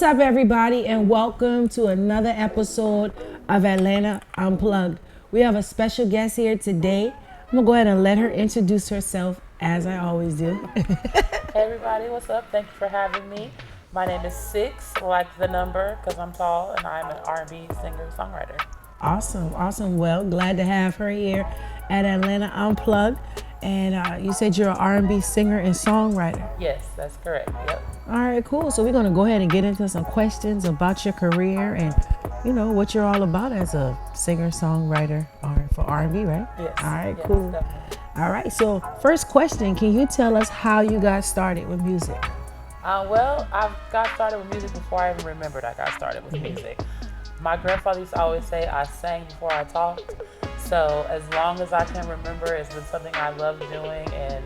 What's up, everybody, and welcome to another episode of Atlanta Unplugged. We have a special guest here today. I'm gonna go ahead and let her introduce herself, as I always do. Hey everybody, what's up? Thank you for having me. My name is Sixx, like the number, because I'm tall, and I'm an R&B singer-songwriter. Awesome. Well, glad to have her here at Atlanta Unplugged. And you said you're an R&B singer and songwriter. Yes, that's correct. Yep. All right, cool. So we're gonna go ahead and get into some questions about your career and, you know, what you're all about as a singer-songwriter or for R&B, right? Yes. All right, yes, cool. Definitely. All right. So first question: can you tell us how you got started with music? Well, I got started with music before I even remembered I got started with music. My grandfather used to always say I sang before I talked. So as long as I can remember, it's been something I love doing, and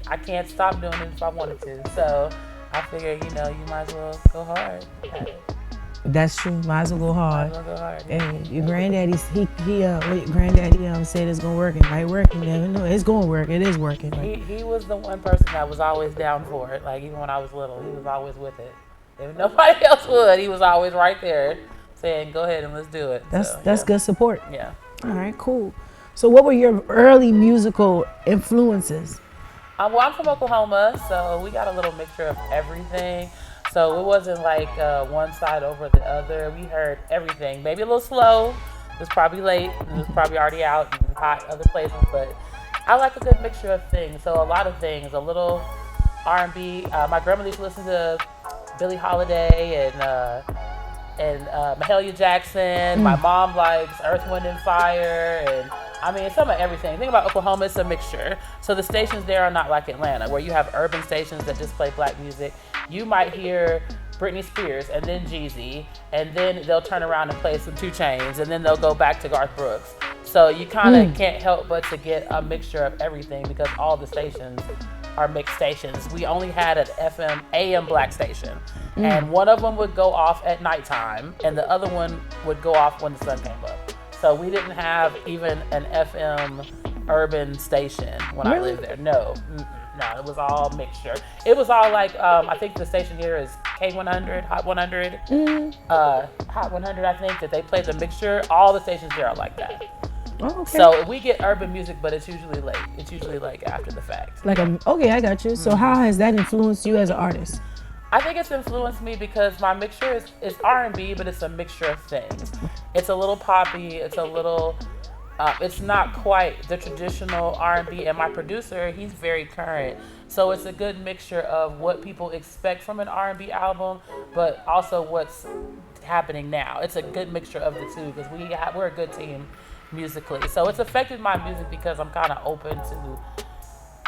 I can't stop doing it if I wanted to. So I figured, you might as well go hard at it. That's true. Might as well go hard. Might as well go hard. And your granddaddy, said it's gonna work. It might work. You never know. It's gonna work. It is working. Right? He was the one person that was always down for it. Like even when I was little, he was always with it. If nobody else would, he was always right there saying, "Go ahead and let's do it." That's good support. Yeah. All right, cool. So what were your early musical influences? Well, I'm from Oklahoma, so we got a little mixture of everything. So it wasn't like one side over the other. We heard everything. Maybe a little slow. It was probably late. It was probably already out and hot other places. But I like a good mixture of things. So a lot of things. A little R&B. My grandmother used to listen to Billie Holiday and Mahalia Jackson. My mom likes Earth, Wind, and Fire. And I mean, some of everything. The thing about Oklahoma, it's a mixture. So the stations there are not like Atlanta, where you have urban stations that just play black music. You might hear Britney Spears and then Jeezy, and then they'll turn around and play some 2 Chainz, and then they'll go back to Garth Brooks. So you kind of can't help but to get a mixture of everything because all the stations are mixed stations. We only had an FM, AM black station, and one of them would go off at nighttime, and the other one would go off when the sun came up. So we didn't have even an FM urban station when I lived there. No, it was all mixture. It was all like, I think the station here is K100, Hot 100. Hot 100, I think, that they play the mixture. All the stations here are like that. Oh, okay. So we get urban music, but it's usually late. It's usually like after the fact. Okay, I got you. So how has that influenced you as an artist? I think it's influenced me because my mixture is R&B, but it's a mixture of things. It's a little poppy. It's a little, it's not quite the traditional R&B. And my producer, he's very current. So it's a good mixture of what people expect from an R&B album, but also what's happening now. It's a good mixture of the two because we're a good team musically. So it's affected my music because I'm kind of open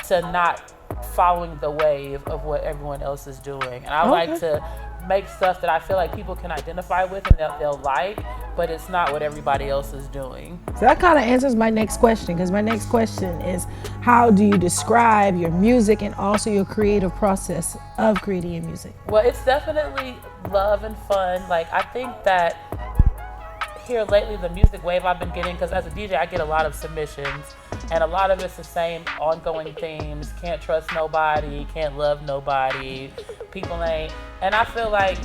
to not following the wave of what everyone else is doing. And I like to make stuff that I feel like people can identify with and they'll like, but it's not what everybody else is doing. So that kind of answers my next question, because my next question is, how do you describe your music and also your creative process of creating your music? Well, it's definitely love and fun. Like, I think that here lately, the music wave I've been getting, because as a DJ I get a lot of submissions, and a lot of it's the same ongoing themes. Can't trust nobody, can't love nobody, people ain't. And I feel like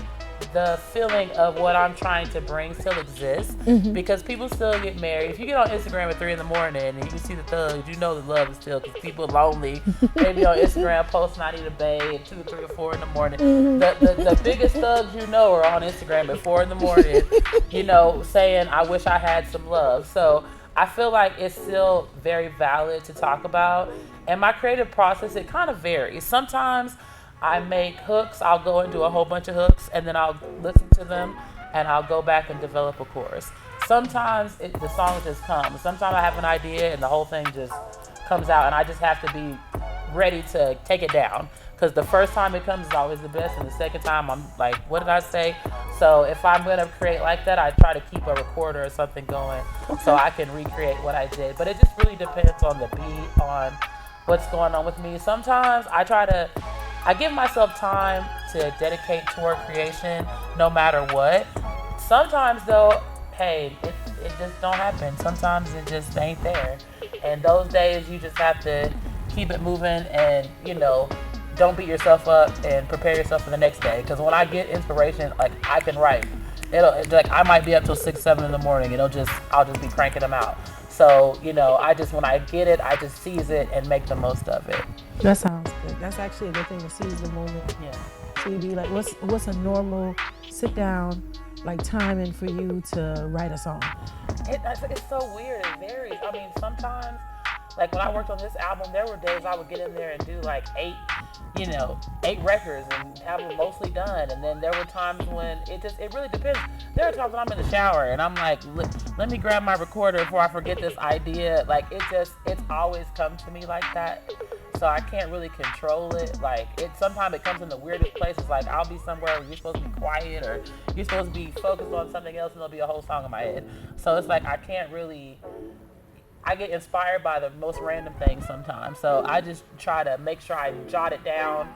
the feeling of what I'm trying to bring still exists, because people still get married. If you get on Instagram at 3 a.m. and you see the thugs, you know the love is still, because people are lonely. Maybe on Instagram posting I need a babe at 2, 3, or 4 in the morning. The biggest thugs you know are on Instagram at 4 in the morning, saying I wish I had some love. So I feel like it's still very valid to talk about. And my creative process, it kind of varies. Sometimes I make hooks. I'll go and do a whole bunch of hooks, and then I'll listen to them, and I'll go back and develop a chorus. Sometimes the song just comes. Sometimes I have an idea, and the whole thing just comes out, and I just have to be ready to take it down. Because the first time it comes is always the best, and the second time I'm like, what did I say? So if I'm going to create like that, I try to keep a recorder or something going so I can recreate what I did. But it just really depends on the beat, on what's going on with me. Sometimes I give myself time to dedicate toward creation no matter what. Sometimes though, hey, it just don't happen. Sometimes it just ain't there. And those days you just have to keep it moving and, don't beat yourself up and prepare yourself for the next day. Because when I get inspiration, like I can write. Like I might be up till 6, 7 in the morning. I'll just be cranking them out. So when I get it, I just seize it and make the most of it. That sounds good. That's actually a good thing, to seize the moment. Yeah. So you'd be like, what's a normal sit down like timing for you to write a song? It's so weird. It varies. I mean, sometimes, like when I worked on this album, there were days I would get in there and do like 8 records and have them mostly done. And then there were times when it really depends. There are times when I'm in the shower and I'm like, let me grab my recorder before I forget this idea. Like it's always come to me like that. So I can't really control it. Like sometimes it comes in the weirdest places. Like I'll be somewhere where you're supposed to be quiet or you're supposed to be focused on something else and there'll be a whole song in my head. So it's like I get inspired by the most random things sometimes. So I just try to make sure I jot it down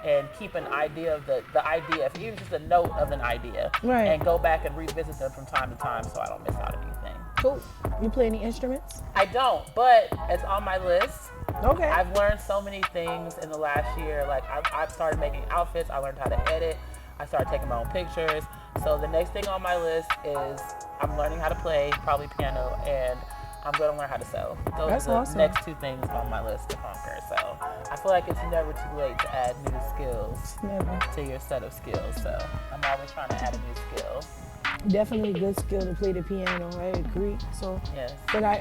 and keep an idea of the idea, even just a note of an idea, right, and go back and revisit them from time to time so I don't miss out on anything. Cool. You play any instruments? I don't, but it's on my list. Okay. I've learned so many things in the last year. Like I've started making outfits. I learned how to edit. I started taking my own pictures. So the next thing on my list is I'm learning how to play, probably piano, and I'm going to learn how to sew. Those are the next 2 things on my list to conquer. So I feel like it's never too late to add new skills to your set of skills. So I'm always trying to add a new skill. Definitely a good skill to play the piano. I agree. So, yes.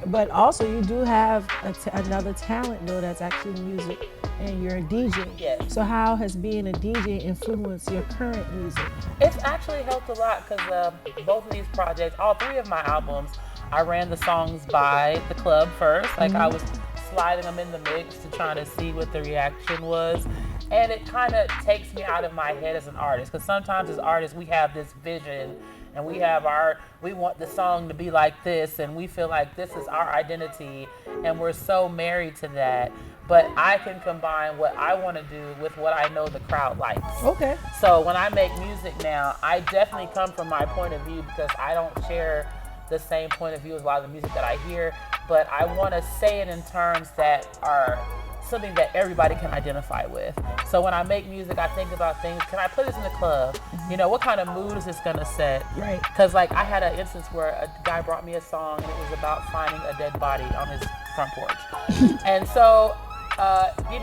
But also you do have another talent though that's actually music, and you're a DJ. Yes. So how has being a DJ influenced your current music? It's actually helped a lot because both of these projects, all 3 of my albums, I ran the songs by the club first. Like I was sliding them in the mix to try to see what the reaction was. And it kind of takes me out of my head as an artist, because sometimes as artists we have this vision and we want the song to be like this and we feel like this is our identity and we're so married to that. But I can combine what I want to do with what I know the crowd likes. Okay. So when I make music now, I definitely come from my point of view because I don't share the same point of view as a lot of the music that I hear, but I want to say it in terms that are something that everybody can identify with. So when I make music, I think about things, can I put this in the club? What kind of mood is this gonna set? Right. Because like I had an instance where a guy brought me a song and it was about finding a dead body on his front porch. And so, he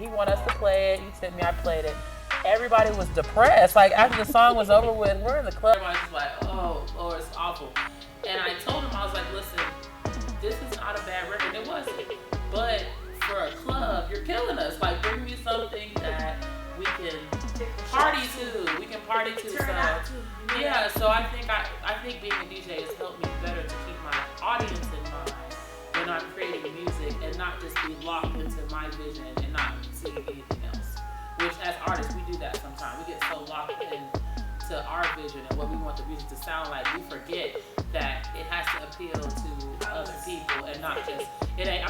wanted us to play it. He sent me, I played it. Everybody was depressed. Like after the song was over with, we're in the club. Everybody's just like, oh, Lord, it's awful. And I told him, I was like, listen, this is not a bad record. It wasn't. But for a club, you're killing us. Like, bring me something that we can party to. We can party to. So I think being a DJ has helped me better to keep my audience in mind when I'm creating music and not just be locked into my vision and not seeing anything else. Which as artists, we do that sometimes. We get so locked into our vision and what we want the music to sound like, we forget that it has to appeal to other people and not just, it ain't,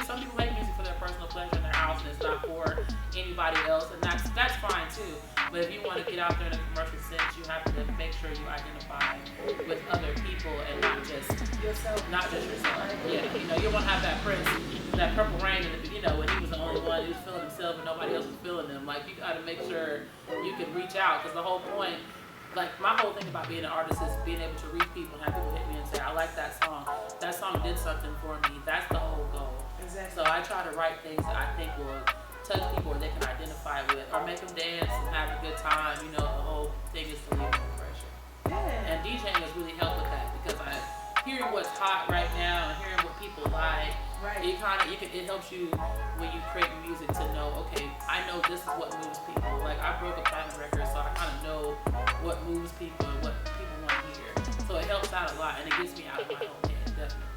some people make music for their personal pleasure in their house and it's not for anybody else, and that's fine too. But if you want to get out there in a commercial sense, you have to make sure you identify with other people and not just yourself. Yeah, you want to have that Prince, that Purple Rain, when he was the only one who was feeling himself and nobody else was feeling him. Like you got to make sure you can reach out, because the whole point, like my whole thing about being an artist is being able to reach people and have people hit me and say, I like that song. That song did something for me. That's the whole goal. Exactly. So I try to write things that I think will touch people or they can identify with or make them dance and have a good time. The whole thing is to leave no pressure. Yeah. And DJing has really helped with that, because hearing what's hot right now and hearing what people like. Right. It helps you when you create music to know, okay, I know this is what moves people. Like I broke a platinum record, so I kind of know what moves people and what people want to hear. So it helps out a lot, and it gets me out of my own head, definitely.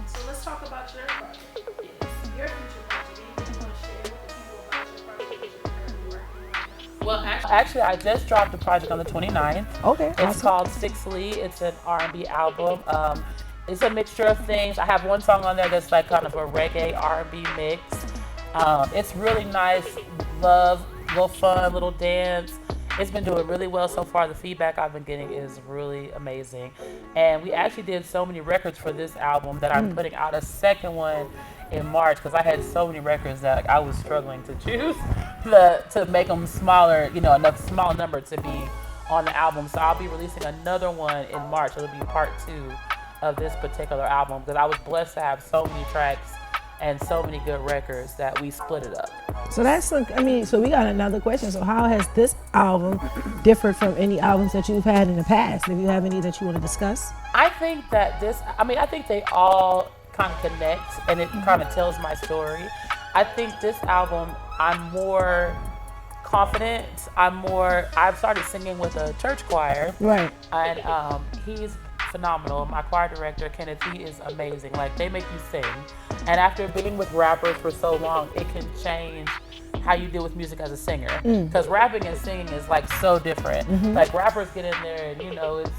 So let's talk about your project. Yes. Your future project. Anything you want to share with the people about your project that you're currently working on? Well, actually, I just dropped a project on the 29th. Okay. It's called Sixx. It's an R&B album. It's a mixture of things. I have one song on there that's like kind of a reggae R&B mix. It's really nice, love, little fun, little dance. It's been doing really well so far. The feedback I've been getting is really amazing. And we actually did so many records for this album that I'm putting out a second one in March, because I had so many records that I was struggling to choose. to make them smaller, enough small number to be on the album. So I'll be releasing another one in March. It'll be part 2 of this particular album because I was blessed to have so many tracks and so many good records that we split it up. So that's like, so we got another question. So how has this album differed from any albums that you've had in the past? If you have any that you want to discuss? I think that I think they all kind of connect and it kind of tells my story. I think this album, I'm more confident. I've started singing with a church choir. Right. And he's phenomenal. My choir director, Kenneth, he is amazing. Like, they make you sing. And after being with rappers for so long, it can change how you deal with music as a singer. Because rapping and singing is like so different. Like, rappers get in there and, it's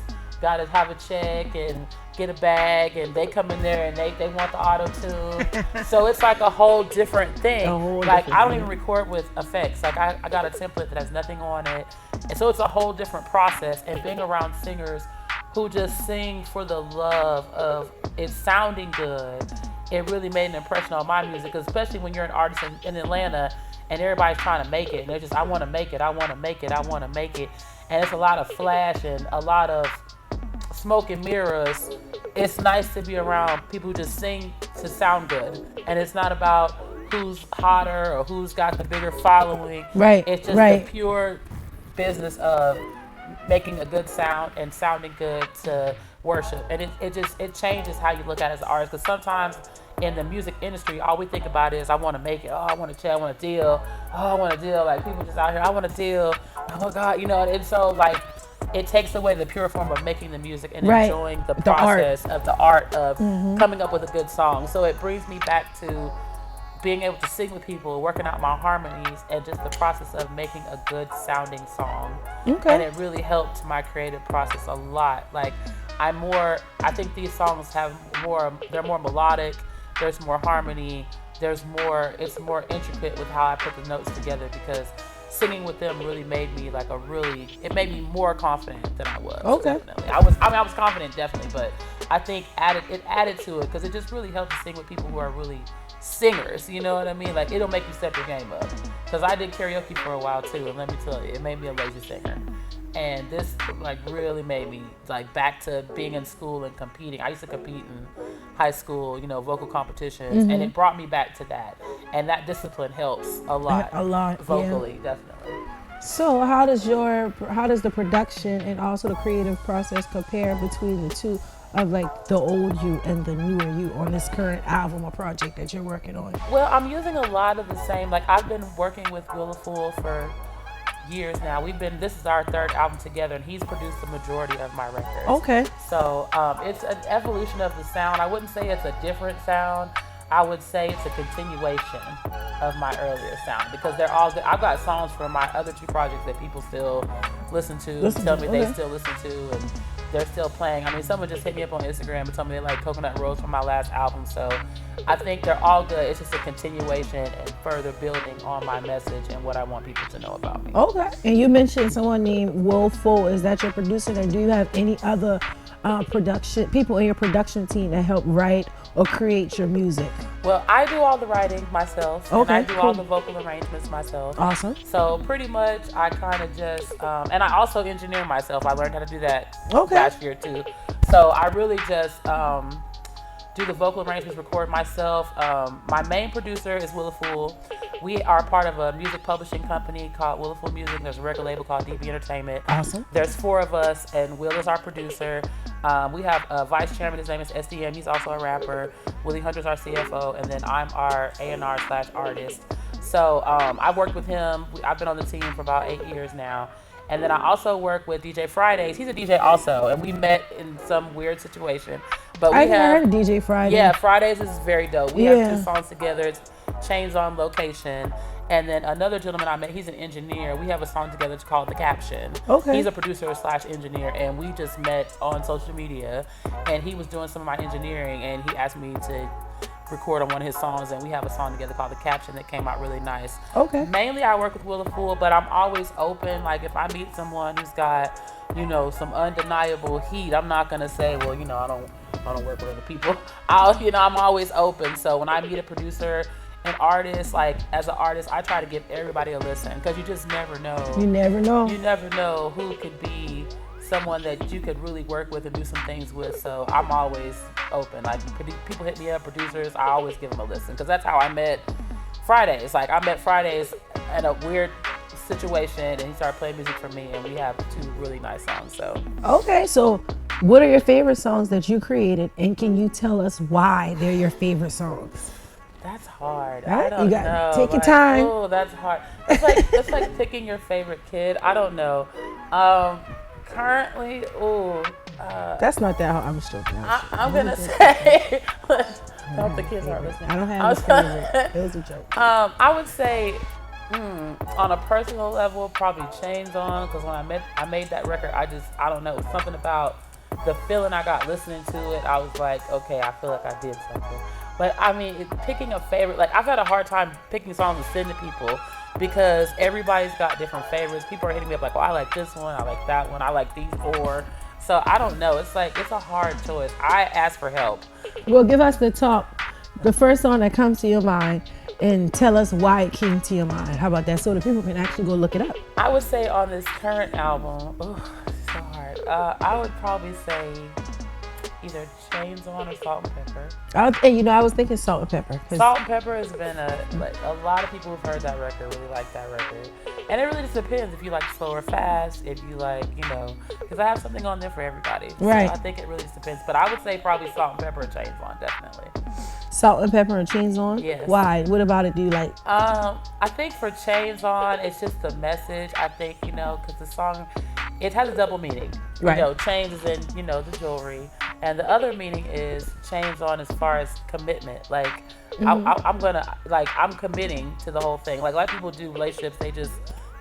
gotta have a check and get a bag, and they come in there and they want the auto-tune. So it's like a whole different thing. I don't even record with effects. Like, I got a template that has nothing on it. And so it's a whole different process. And being around singers who just sing for the love of it sounding good, it really made an impression on my music, especially when you're an artist in Atlanta and everybody's trying to make it. And they're just, I want to make it, I want to make it, I want to make it. And it's a lot of flash and a lot of smoke and mirrors. It's nice to be around people who just sing to sound good. And it's not about who's hotter or who's got the bigger following. Right. It's just the pure business of making a good sound and sounding good to worship. And it changes how you look at it as an artist. Because sometimes in the music industry, all we think about is, I want to make it. Oh, I want to chill. I want to deal. Oh, I want to deal. Like, people just out here, I want to deal. Oh my God, and so like, it takes away the pure form of making the music and enjoying the process of the art of coming up with a good song. So it brings me back to being able to sing with people, working out my harmonies, and just the process of making a good sounding song. Okay. And it really helped my creative process a lot. Like, I think these songs they're more melodic, there's more harmony, it's more intricate with how I put the notes together, because singing with them really made me it made me more confident than I was. Okay. Definitely. I was confident, definitely, but I think it added to it, because it just really helped to sing with people who are really singers, you know what I mean? Like, it'll make you step your game up. Because I did karaoke for a while too, and let me tell you, it made me a lazy singer. And this really made me back to being in school and competing. I used to compete in high school, vocal competitions, and it brought me back to that. And that discipline helps a lot. A lot, vocally, definitely. So how does the production and also the creative process compare between the two, of the old you and the newer you on this current album or project that you're working on? Well, I'm using a lot of the same. I've been working with Willa Fool for years now. This is our 3rd album together, and he's produced the majority of my records. Okay. So it's an evolution of the sound. I wouldn't say it's a different sound. I would say it's a continuation of my earlier sound, because they're all good. I've got songs from my other 2 projects that people still listen to, tell me they still listen to, and they're still playing. I mean, someone just hit me up on Instagram and told me they like Coconut Rose from my last album. So I think they're all good. It's just a continuation and further building on my message and what I want people to know about me. Okay. And you mentioned someone named Will Full. Is that your producer? And do you have any other people in your production team that help write or create your music? Well, I do all the writing myself. Okay, and I do all the vocal arrangements myself. Awesome. So pretty much I kind of just, and I also engineer myself. I learned how to do that Okay. last year too. So I really just do the vocal arrangements, record myself. My main producer is Willa Fool. We are part of a music publishing company called Willa Fool Music. There's a record label called DB Entertainment. Awesome. There's 4 of us, and Will is our producer. We have a vice chairman. His name is SDM. He's also a rapper. Willie Hunter's our CFO, and then I'm our A&R/artist. So I've worked with him. I've been on the team for about 8 years now. And then I also work with DJ Fridays. He's a DJ also, and we met in some weird situation. But I've heard of DJ Fridays. Yeah, Fridays is very dope. We have 2 songs together. It's Chains on Location. And then another gentleman I met, he's an engineer. We have a song together called The Caption. Okay. He's a producer/engineer, and we just met on social media. And he was doing some of my engineering, and he asked me to record on one of his songs, and we have a song together called The Caption that came out really nice. Okay. Mainly I work with Willa Fool, but I'm always open. Like, if I meet someone who's got, some undeniable heat, I'm not gonna say, well, I don't work with other people. I'm always open. So when I meet a producer an artist, like as an artist, I try to give everybody a listen because you just never know. You never know. You never know who could be someone that you could really work with and do some things with. So I'm always open. Like people hit me up, producers, I always give them a listen because that's how I met Fridays. Like I met Fridays in a weird situation and he started playing music for me and we have 2 really nice songs. So Okay, so what are your favorite songs that you created, and can you tell us why they're your favorite songs? that's hard. Right? I don't You got know. take your time. Oh, that's hard. It's like picking your favorite kid. I don't know. Currently, That's not that hard. I'm just joking. I'm gonna say. I hope the kids aren't listening. I don't have a favorite. It was a joke. I would say, on a personal level, probably Chains On, because when I made that record, I don't know, something about the feeling I got listening to it. I was like, okay, I feel like I did something. But I mean, picking a favorite, like I've had a hard time picking songs to send to people because everybody's got different favorites. People are hitting me up like, oh, I like this one, I like that one, I like these 4. So I don't know. It's like, it's a hard choice. I ask for help. Well, give us the first song that comes to your mind, and tell us why it came to your mind. How about that? So that people can actually go look it up. I would say on this current album, it's so hard. I would probably say either Chains On or Salt and Pepper. I was thinking Salt and Pepper. Salt and Pepper has been a lot of people who've heard that record really like that record. And it really just depends if you like slow or fast, if you like, because I have something on there for everybody. Right. So I think it really just depends. But I would say probably Salt and Pepper or Chains On, definitely. Salt and Pepper and Chains On? Yes. Why? What about it do you like? I think for Chains On, it's just the message. I think, because the song, it has a double meaning. Right. Chains is in, the jewelry. And the other meaning is chains on as far as commitment. Like, I'm committing to the whole thing. Like, a lot of people do relationships, they just,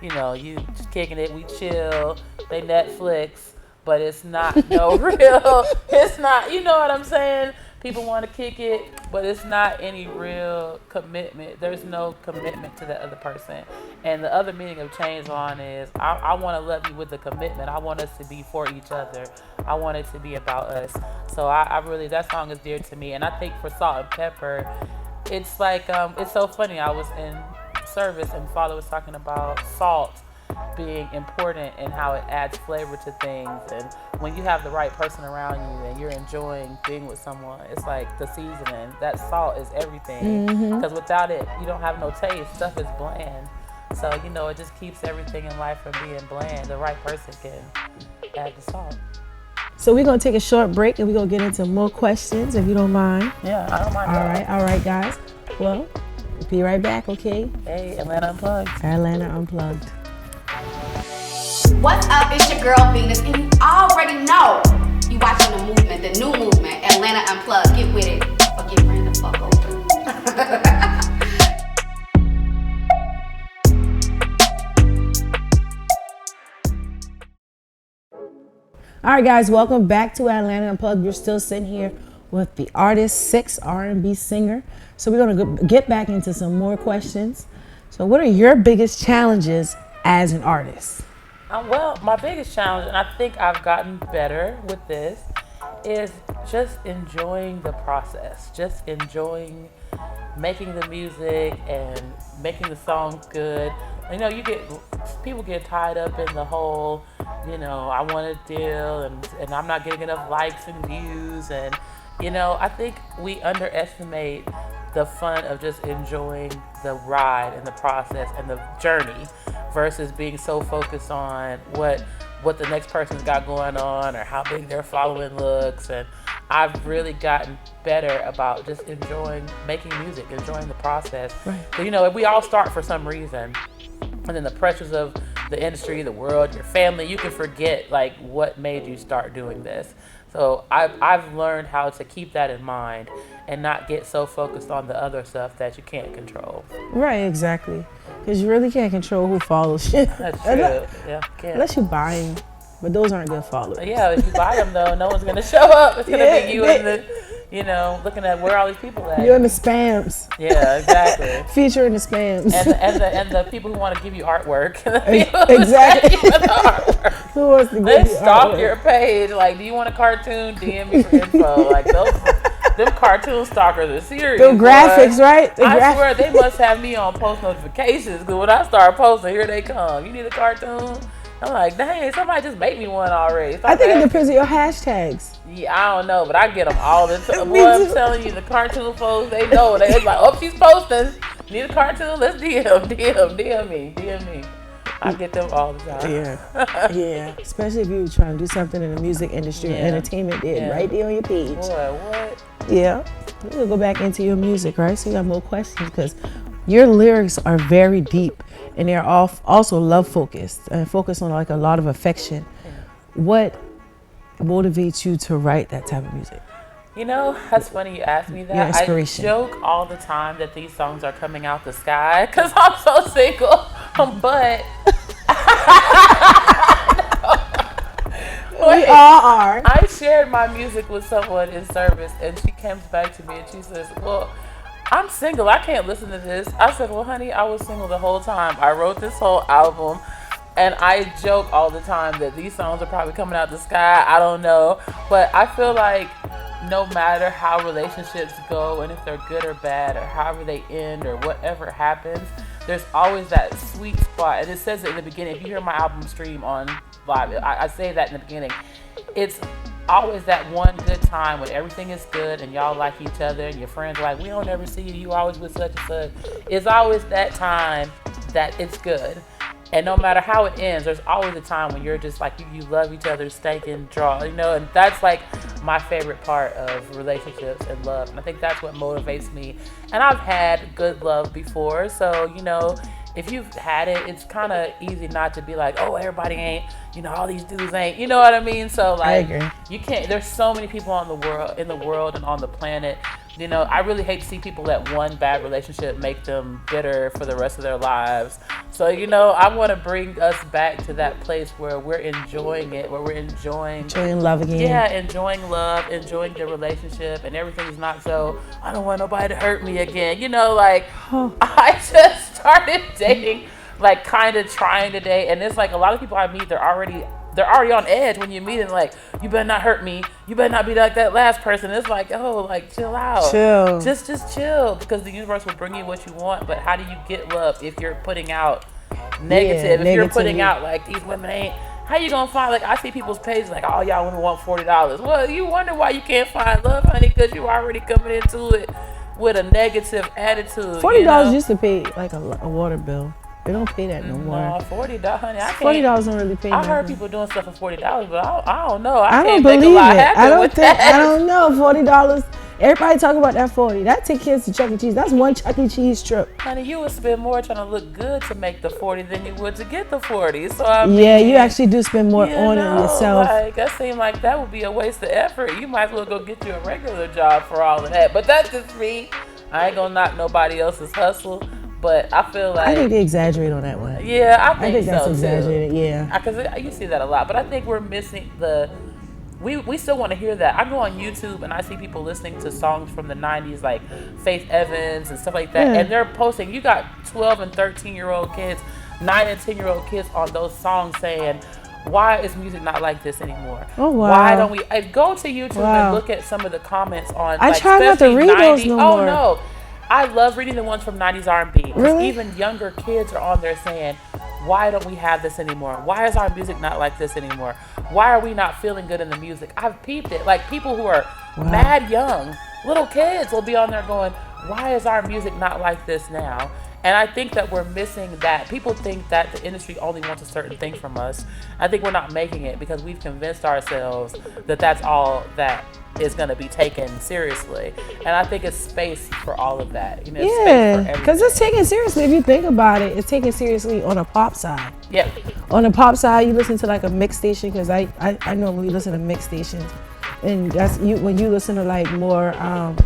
you just kicking it, we chill, they Netflix, but it's not no real, it's not, you know what I'm saying? People want to kick it, but it's not any real commitment. There's no commitment to the other person. And the other meaning of chains on is I want to love you with a commitment. I want us to be for each other. I want it to be about us. So I really, that song is dear to me. And I think for Salt and Pepper, it's like, it's so funny. I was in service and Father was talking about salt being important and how it adds flavor to things, and when you have the right person around you and you're enjoying being with someone, it's like the seasoning. That salt is everything, because without it you don't have no taste. Stuff is bland, so it just keeps everything in life from being bland. The right person can add the salt. So we're going to take a short break and we're going to get into more questions if you don't mind. Yeah, I don't mind. All right guys, well, we'll be right back. Okay, Hey, Atlanta Unplugged. Atlanta Unplugged. What's up? It's your girl Venus, and you already know you watching the movement, the new movement, Atlanta Unplugged. Get with it, or get ran the fuck over. All right, guys, welcome back to Atlanta Unplugged. You're still sitting here with the artist Sixx, R&B singer. So we're going to get back into some more questions. So what are your biggest challenges as an artist? Well, my biggest challenge, and I think I've gotten better with this, is just enjoying the process. Just enjoying making the music and making the songs good. People get tied up in the whole, I want a deal and I'm not getting enough likes and views. And, I think we underestimate the fun of just enjoying the ride and the process and the journey versus being so focused on what the next person's got going on or how big their following looks. And I've really gotten better about just enjoying making music, enjoying the process. Right. So, we all start for some reason, and then the pressures of the industry, the world, your family, you can forget like what made you start doing this. So I've learned how to keep that in mind and not get so focused on the other stuff that you can't control. Right, exactly. Because you really can't control who follows you. That's true. Yeah, can't. Unless you buy them. But those aren't good followers. Yeah, if you buy them though, no one's gonna show up. It's gonna be you in the, looking at where all these people at. You're in the spams. Yeah, exactly. Featuring the spams. And the people who want to give you artwork. Exactly. Who wants to give Let's you stalk artwork? your page. Like, do you want a cartoon? DM me for info. Like Them cartoon stalkers are serious. The graphics, boy. right? The I swear they must have me on post notifications because when I start posting, here they come. You need a cartoon? I'm like, dang, somebody just make me one already. I think it depends on your hashtags. Yeah, I don't know, but I get them all the time. Me Boy, I'm too. telling you, the cartoon folks, they know. They like, oh, she's posting. Need a cartoon? Let's DM me. I get them all the time. Yeah. Especially if you were trying to do something in the music industry or entertainment, right there on your page. Boy, what? Yeah. We're going to go back into your music, right? So you got more questions because your lyrics are very deep and they're also love focused and focused on like a lot of affection. Yeah. What motivates you to write that type of music? You know, that's funny you asked me that. Your inspiration. I joke all the time that these songs are coming out the sky because I'm so single. But we all are. I shared my music with someone in service and she comes back to me and she says, well, I'm single. I can't listen to this. I said, well, honey, I was single the whole time. I wrote this whole album. And I joke all the time that these songs are probably coming out the sky. I don't know. But I feel like no matter how relationships go and if they're good or bad or however they end or whatever happens, there's always that sweet spot. And it says it in the beginning. If you hear my album stream on live, I say that in the beginning. It's always that one good time when everything is good and y'all like each other and your friends are like, we don't ever see you. You always with such and such. It's always that time that it's good. And no matter how it ends, there's always a time when you're just like, you love each other, stake and draw, you know, and that's like my favorite part of relationships and love. And I think that's what motivates me. And I've had good love before. So, you know, if you've had it, it's kind of easy not to be like, oh, everybody ain't, you know, all these dudes ain't, you know what I mean? So like, I agree. You can't, there's so many people in the world and on the planet. You know, I really hate to see people let one bad relationship make them bitter for the rest of their lives. So, you know, I want to bring us back to that place where we're enjoying it, where we're enjoying love again. Yeah, enjoying love, enjoying the relationship, and everything's not so, I don't want nobody to hurt me again. You know, like, I just started dating, like, kind of trying to date, and it's like a lot of people I meet, they're already on edge when you meet and like, you better not hurt me. You better not be like that last person. It's like, oh, like chill out. Chill. Just chill because the universe will bring you what you want. But how do you get love if you're putting out negative? If you're putting out like these women ain't. How you gonna find, like, I see people's pages like, oh, y'all women want $40. Well, you wonder why you can't find love, honey, because you already coming into it with a negative attitude. $40 used to pay like a water bill. They don't pay that no more. No, $40, honey. I can't. $40 don't really pay. I heard people doing stuff for $40, but I don't know. I don't can't believe make a lot it. happen I don't know. $40. Everybody talk about that 40. That take kids to Chuck E. Cheese. That's one Chuck E. Cheese trip. Honey, you would spend more trying to look good to make the 40 than you would to get the 40. So I mean, yeah, you actually do spend more on it yourself. Like, that seemed like that would be a waste of effort. You might as well go get you a regular job for all of that. But that's just me. I ain't gonna knock nobody else's hustle. But I feel like, I think they exaggerate on that one. Yeah, I think that's so exaggerated. Too. Yeah, because you see that a lot. But I think we're missing we still want to hear that. I go on YouTube and I see people listening to songs from the 90s like Faith Evans and stuff like that. And they're posting, you got 12 and 13-year-old kids, 9 and 10-year-old kids on those songs saying, why is music not like this anymore? Oh, wow. Why don't we go to YouTube and look at some of the comments on, I like, try not to read 90s. those no more. Oh, no. I love reading the ones from 90s R&B. Because really? even younger kids are on there saying, why don't we have this anymore? Why is our music not like this anymore? Why are we not feeling good in the music? I've peeped it. Like, people who are mad young, little kids will be on there going, why is our music not like this now? And I think that we're missing that. People think that the industry only wants a certain thing from us. I think we're not making it because we've convinced ourselves that that's all that is going to be taken seriously. And I think it's space for all of that. You know, yeah, because it's taken seriously. If you think about it, it's taken seriously on a pop side. Yeah. On the pop side, you listen to like a mix station, because I normally listen to mix stations. And that's when you listen to like more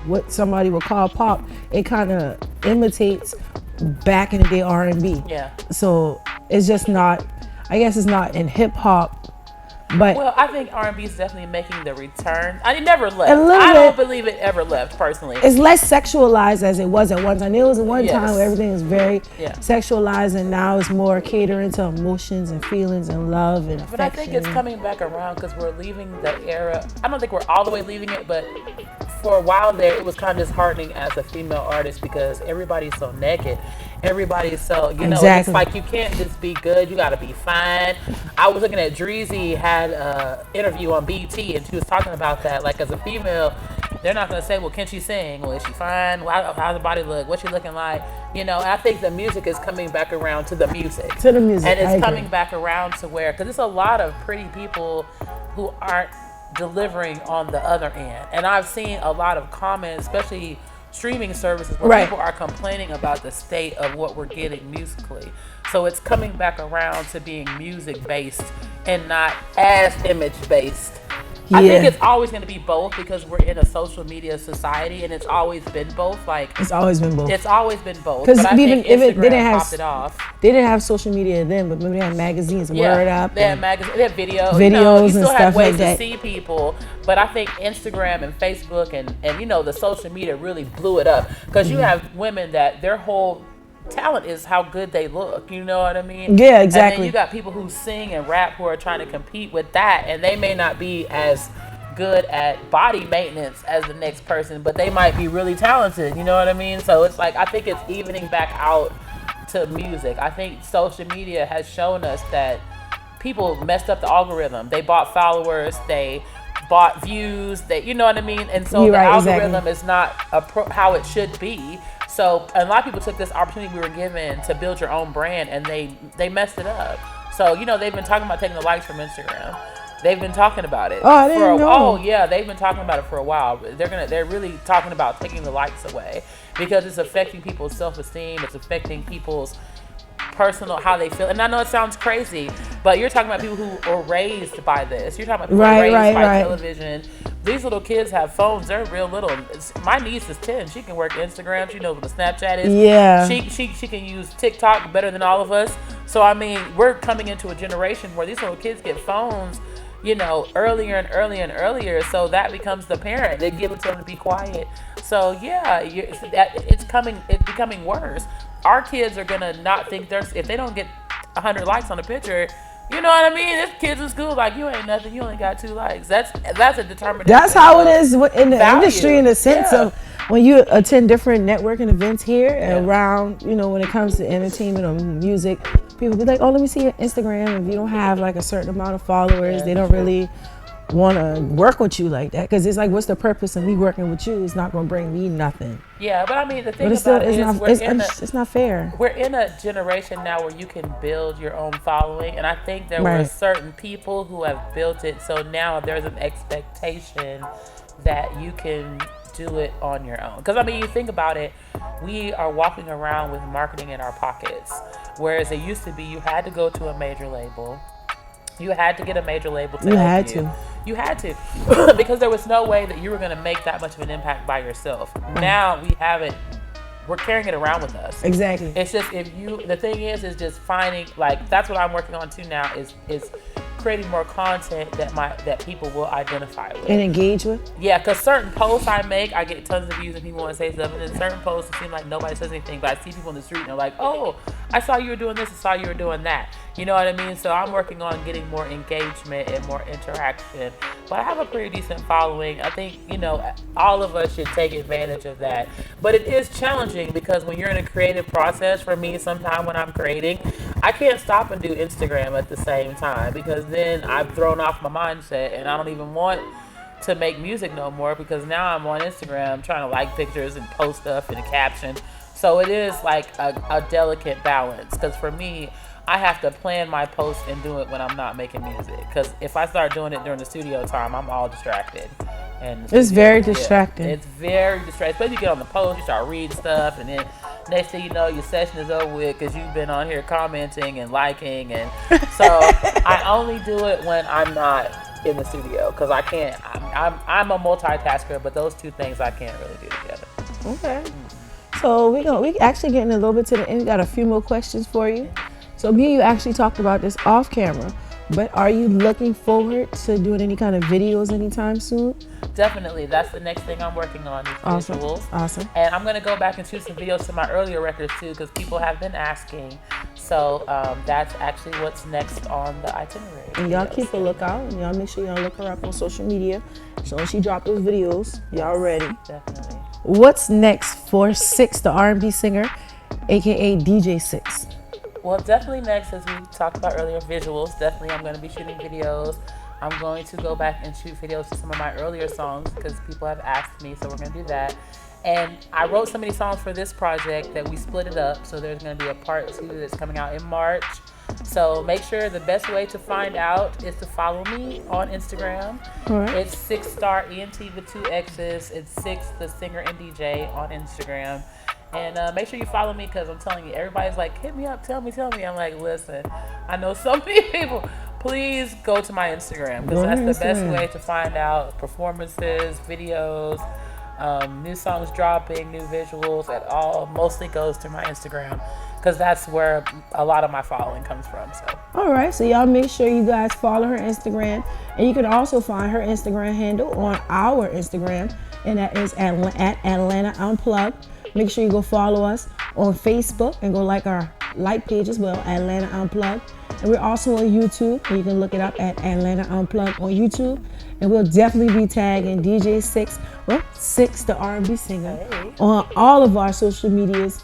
what somebody would call pop, it kind of imitates back in the day R&B. Yeah. So it's just not, I guess it's not in hip hop, but. Well, I think R&B is definitely making the return. I never left. A little I don't bit. believe it ever left, personally. It's less sexualized as it was at one time. There was one Yes. time where everything was very Yeah. sexualized, and now it's more catering to emotions and feelings and love and affection. But I think it's coming back around because we're leaving the era. I don't think we're all the way leaving it, but for a while there, it was kind of disheartening as a female artist because everybody's so naked. Everybody's so, you know, it's Exactly. like you can't just be good, you gotta be fine. I was looking at Dreezy had an interview on BT and she was talking about that. Like as a female, they're not gonna say, well, can she sing? Well, is she fine? How's the body look? What's she looking like? You know, and I think the music is coming back around to the music. To the music, And I it's agree. coming back around to where, because there's a lot of pretty people who aren't delivering on the other end. And I've seen a lot of comments, especially streaming services, where Right. people are complaining about the state of what we're getting musically. So it's coming back around to being music based and not as image based. I think Yeah. it's always going to be both because we're in a social media society, and it's always been both. Like It's always been both. it's always been both. 'Cause But I even think if it Instagram didn't have popped it off. They didn't have social media then, but maybe they had magazines, Word Up. They had and- magazines, they had video. Videos you know, you and still stuff have ways like that. to see people, but I think Instagram and Facebook and you know the social media really blew it up because Mm-hmm. you have women that their whole talent is how good they look. You know what I mean? Yeah, And exactly. then you got people who sing and rap who are trying to compete with that, and they may not be as good at body maintenance as the next person, but they might be really talented. You know what I mean? So it's like I think it's evening back out to music. I think social media has shown us that people messed up the algorithm. They bought followers, they bought views, you know what I mean? And so You're the right, algorithm exactly. is not how it should be. So a lot of people took this opportunity we were given to build your own brand, and they messed it up. So you know they've been talking about taking the likes from Instagram. They've been talking about it. Oh, I didn't know. Oh yeah, they've been talking about it for a while. They're really talking about taking the likes away because it's affecting people's self-esteem. It's affecting people's personal how they feel. And I know it sounds crazy, but you're talking about people who are raised by this. You're talking about people who are raised by television. These little kids have phones. They're real little. My niece is 10. She can work Instagram. She knows what a Snapchat is. Yeah. She can use TikTok better than all of us. So I mean, we're coming into a generation where these little kids get phones, you know, earlier and earlier and earlier. So that becomes the parent. They give it to them to be quiet. So yeah, it's becoming worse. Our kids are gonna not think if they don't get 100 likes on a picture, you know what I mean? There's kids in school like, you ain't nothing, you only got 2 likes. That's a determination. That's how it is in the value. industry, in the sense Yeah. of when you attend different networking events here and Yeah. around, you know, when it comes to entertainment or music, people be like, oh, let me see your Instagram. If you don't have like a certain amount of followers, Yeah, they don't really want to work with you like that, because it's like, what's the purpose of me working with you? It's not going to bring me nothing. Yeah, but I mean, the thing But it's still, about it is it's not fair. we're in a generation now where you can build your own following, and I think there were Right. certain people who have built it, so now there's an expectation that you can do it on your own. Because I mean, you think about it, we are walking around with marketing in our pockets, whereas it used to be you had to go to a major label. You had to get a major label to You help had you. to. You had to. Because there was no way that you were going to make that much of an impact by yourself. Now we have it. We're carrying it around with us. Exactly. It's just the thing is just finding, like, that's what I'm working on too now is creating more content that people will identify with. And engage with. Yeah, because certain posts I make, I get tons of views and people want to say stuff. And then certain posts, it seems like nobody says anything. But I see people in the street and they're like, oh, I saw you were doing this. I saw you were doing that. You know what I mean? So I'm working on getting more engagement and more interaction. But I have a pretty decent following. I think, you know, all of us should take advantage of that. But it is challenging because when you're in a creative process, for me, sometime when I'm creating, I can't stop and do Instagram at the same time because then I've thrown off my mindset and I don't even want to make music no more because now I'm on Instagram trying to like pictures and post stuff in a caption. So it is like a delicate balance because for me, I have to plan my posts and do it when I'm not making music because if I start doing it during the studio time, I'm all distracted. And It's very distracting. It's very distracting. Especially you get on the post, you start reading stuff, and then next thing you know, your session is over with because you've been on here commenting and liking. And so I only do it when I'm not in the studio because I can't. I'm a multitasker, but those two things I can't really do together. Okay. So we actually getting a little bit to the end. Got a few more questions for you. So me and you actually talked about this off camera, but are you looking forward to doing any kind of videos anytime soon? Definitely. That's the next thing I'm working on is visuals. Awesome. And I'm going to go back and shoot some videos to my earlier records too because people have been asking. So that's actually what's next on the itinerary. And y'all keep a lookout, and y'all make sure y'all look her up on social media. So when she drop those videos, y'all ready. Definitely. What's next for Sixx, the R&B singer, aka DJ Sixx? Well, definitely next, as we talked about earlier, visuals. Definitely, I'm going to be shooting videos. I'm going to go back and shoot videos to some of my earlier songs because people have asked me, so we're going to do that. And I wrote so many songs for this project that we split it up. So there's going to be a part 2 that's coming out in March. So make sure the best way to find out is to follow me on Instagram. All right. It's Sixx ENT with 2 X's. It's Sixx, the singer and DJ, on Instagram. And make sure you follow me because I'm telling you, everybody's like, hit me up, tell me. I'm like, listen, I know so many people. Please go to my Instagram because that's the best way to find out performances, videos, new songs dropping, new visuals. It all mostly goes to my Instagram because that's where a lot of my following comes from. So. All right, so y'all make sure you guys follow her Instagram, and you can also find her Instagram handle on our Instagram, and that is at Atlanta Unplugged. Make sure you go follow us on Facebook and go like our page as well, Atlanta Unplugged. And we're also on YouTube, and you can look it up at Atlanta Unplugged on YouTube. And we'll definitely be tagging DJ Sixx, Sixx, the R&B singer, on all of our social medias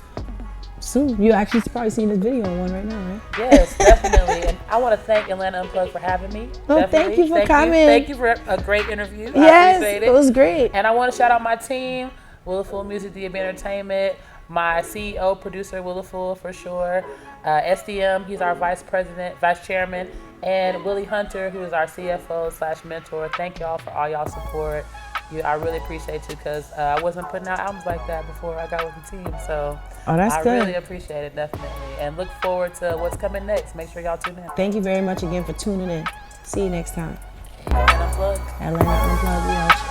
soon. You're actually probably seeing this video on one right now, right? Yes, definitely. And I want to thank Atlanta Unplugged for having me. Oh, thank you for coming. Thank you for a great interview. Yes, I appreciate it was great. And I want to shout out my team, Williful Music DB Entertainment, my CEO, producer, Williful for sure, SDM, he's our vice chairman, and Willie Hunter, who is our CFO / mentor. Thank y'all for all y'all support. I really appreciate you because I wasn't putting out albums like that before I got with the team. So I really appreciate it, definitely. And look forward to what's coming next. Make sure y'all tune in. Thank you very much again for tuning in. See you next time. Atlanta Unplugged. Atlanta Unplugged, we out.